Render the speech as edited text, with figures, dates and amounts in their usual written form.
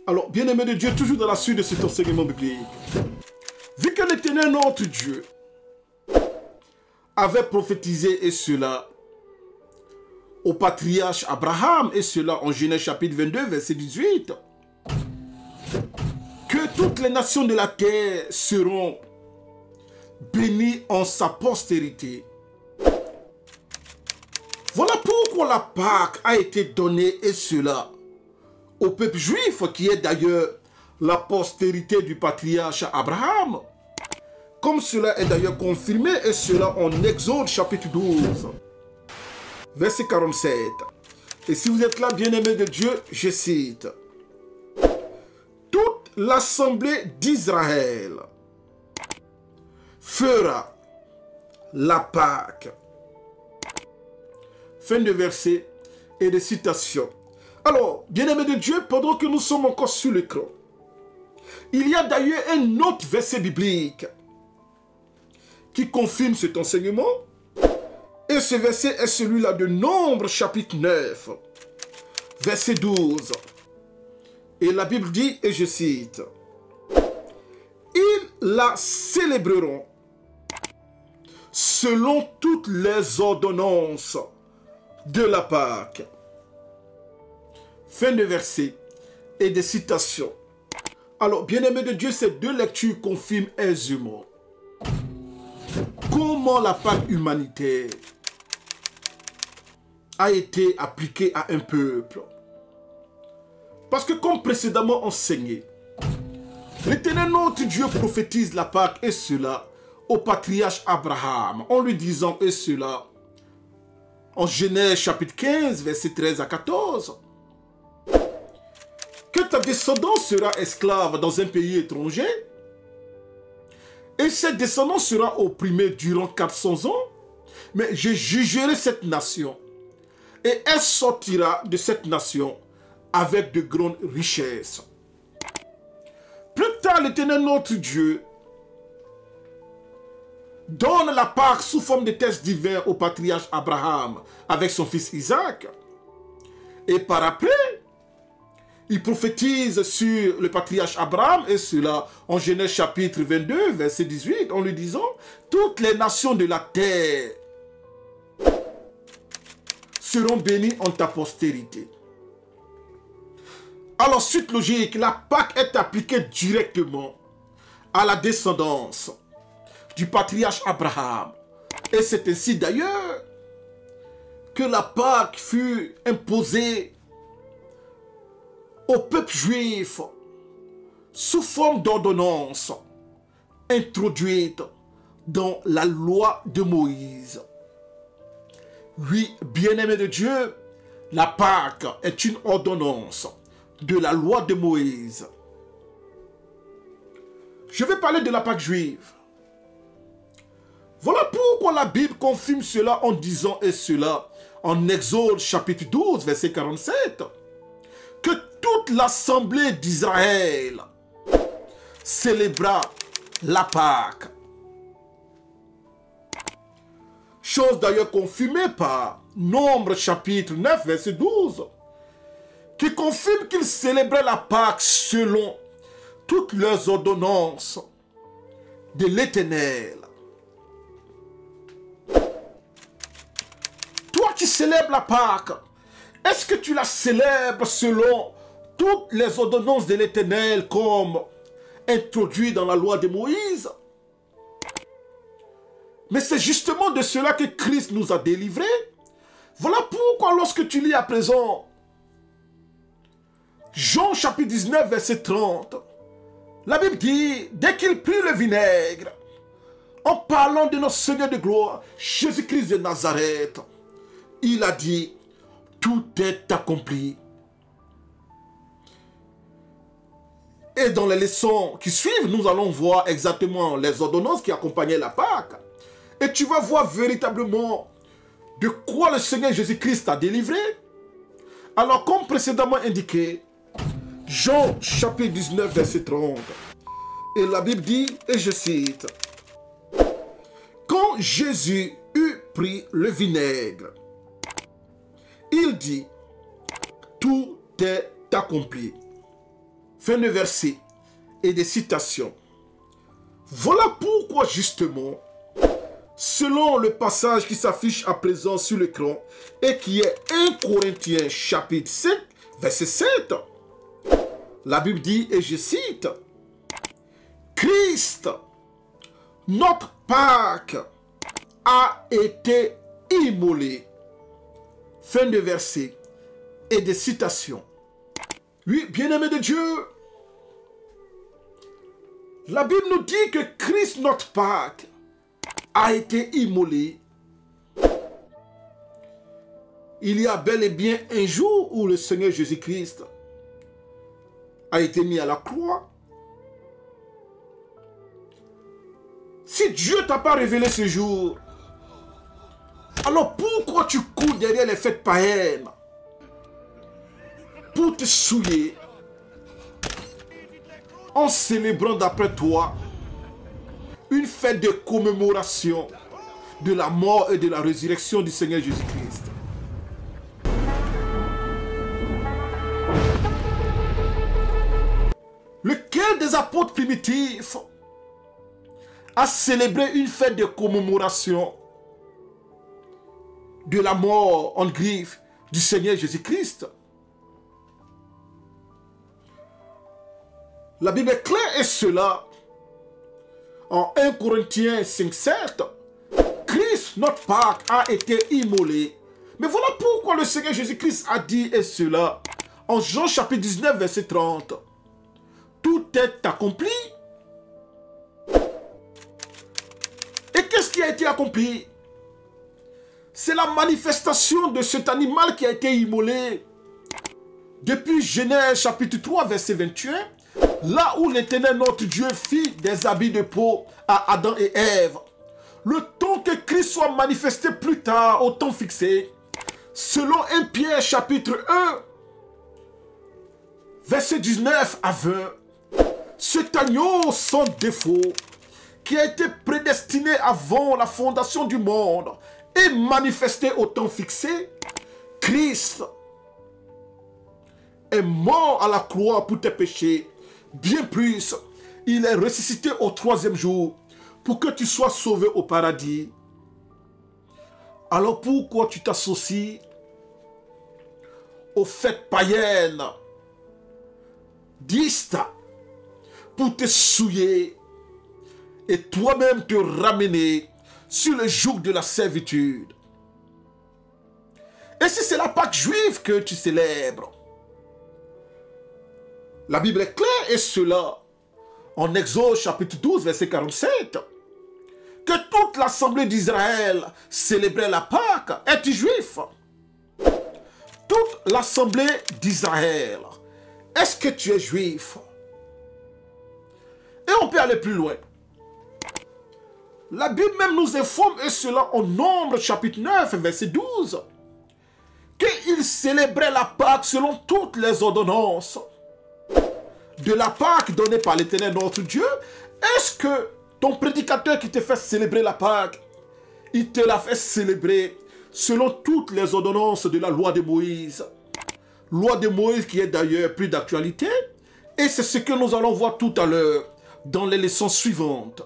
Alors, bien-aimé de Dieu, toujours dans la suite de cet enseignement biblique, vu que l'Éternel notre Dieu avait prophétisé et cela au patriarche Abraham, et cela en Genèse chapitre 22, verset 18, que toutes les nations de la terre seront bénies en sa postérité. Voilà pourquoi la Pâque a été donnée, et cela au peuple juif, qui est d'ailleurs la postérité du patriarche Abraham, comme cela est d'ailleurs confirmé, et cela en Exode chapitre 12, verset 47. Et si vous êtes là, bien-aimés de Dieu, je cite: toute l'assemblée d'Israël fera la Pâque. Fin de verset et de citation. Alors, bien-aimés de Dieu, pendant que nous sommes encore sur l'écran, il y a d'ailleurs un autre verset biblique qui confirme cet enseignement. Et ce verset est celui-là de Nombre chapitre 9, verset 12. Et la Bible dit, et je cite: ils la célébreront selon toutes les ordonnances de la Pâque. Fin de verset et de citation. Alors, bien-aimés de Dieu, ces deux lectures confirment aisément comment la Pâque humanitaire a été appliquée à un peuple. Parce que comme précédemment enseigné, l'Éternel notre Dieu prophétise la Pâque, et cela au patriarche Abraham, en lui disant, et cela en Genèse chapitre 15, verset 13 à 14, que ta descendance sera esclave dans un pays étranger, et cette descendance sera opprimée durant 400 ans, mais je jugerai cette nation, et elle sortira de cette nation avec de grandes richesses. Plus tard, l'Éternel notre Dieu donne la Pâque sous forme de tests divins au patriarche Abraham avec son fils Isaac. Et par après, il prophétise sur le patriarche Abraham, et cela en Genèse chapitre 22, verset 18, en lui disant: toutes les nations de la terre seront bénies en ta postérité. Alors, suite logique, la Pâque est appliquée directement à la descendance du patriarche Abraham. Et c'est ainsi d'ailleurs que la Pâque fut imposée au peuple juif sous forme d'ordonnance introduite dans la loi de Moïse. Oui, bien-aimé de Dieu, la Pâque est une ordonnance de la loi de Moïse. Je vais parler de la Pâque juive. Voilà pourquoi la Bible confirme cela en disant, et cela en Exode chapitre 12, verset 47, que toute l'assemblée d'Israël célébra la Pâque. Chose d'ailleurs confirmée par Nombre chapitre 9, verset 12, qui confirme qu'ils célébraient la Pâque selon toutes leurs ordonnances de l'Éternel. Toi qui célèbres la Pâque, est-ce que tu la célèbres selon toutes les ordonnances de l'Éternel comme introduit dans la loi de Moïse? Mais c'est justement de cela que Christ nous a délivrés. Voilà pourquoi lorsque tu lis à présent Jean chapitre 19, verset 30, la Bible dit, dès qu'il prit le vinaigre, en parlant de notre Seigneur de gloire, Jésus-Christ de Nazareth, il a dit, tout est accompli. Et dans les leçons qui suivent, nous allons voir exactement les ordonnances qui accompagnaient la Pâque. Et tu vas voir véritablement de quoi le Seigneur Jésus-Christ a délivré. Alors, comme précédemment indiqué, Jean chapitre 19, verset 30. Et la Bible dit, et je cite, quand Jésus eut pris le vinaigre, il dit, tout est accompli. Fin de verset et des citations. Voilà pourquoi justement, selon le passage qui s'affiche à présent sur l'écran et qui est 1 Corinthiens chapitre 5, verset 7, la Bible dit, et je cite, « Christ, notre Pâque, a été immolé. » Fin de verset et des citations. Oui, bien-aimés de Dieu, la Bible nous dit que Christ, notre Pâque, a été immolé. Il y a bel et bien un jour où le Seigneur Jésus-Christ a été mis à la croix. Si Dieu ne t'a pas révélé ce jour, alors pourquoi tu cours derrière les fêtes païennes pour te souiller en célébrant d'après toi une fête de commémoration de la mort et de la résurrection du Seigneur Jésus-Christ? Lequel des apôtres primitifs a célébré une fête de commémoration de la mort en griffe du Seigneur Jésus-Christ? La Bible est claire et cela en 1 Corinthiens 5, 7. Christ, notre Pâque, a été immolé. Mais voilà pourquoi le Seigneur Jésus-Christ a dit et cela en Jean chapitre 19, verset 30. Tout est accompli. Et qu'est-ce qui a été accompli? C'est la manifestation de cet animal qui a été immolé. Depuis Genèse chapitre 3, verset 21, là où l'Éternel notre Dieu fit des habits de peau à Adam et Ève, le temps que Christ soit manifesté plus tard au temps fixé, selon 1 Pierre chapitre 1, verset 19 à 20, cet agneau sans défaut, qui a été prédestiné avant la fondation du monde et manifesté au temps fixé, Christ est mort à la croix pour tes péchés. Bien plus, il est ressuscité au 3e jour pour que tu sois sauvé au paradis. Alors pourquoi tu t'associes aux fêtes païennes d'Ista pour te souiller et toi-même te ramener sur le joug de la servitude? Et si c'est la Pâque juive que tu célèbres, la Bible est claire et cela en Exode chapitre 12 verset 47, que toute l'assemblée d'Israël célébrait la Pâque. Es-tu juif? Toute l'assemblée d'Israël. Est-ce que tu es juif? Et on peut aller plus loin. La Bible même nous informe, et cela en Nombre chapitre 9 verset 12, qu'ils célébraient la Pâque selon toutes les ordonnances de la Pâque donnée par l'Éternel notre Dieu. Est-ce que ton prédicateur qui te fait célébrer la Pâque, il te l'a fait célébrer selon toutes les ordonnances de la loi de Moïse? Loi de Moïse qui est d'ailleurs plus d'actualité. Et c'est ce que nous allons voir tout à l'heure dans les leçons suivantes.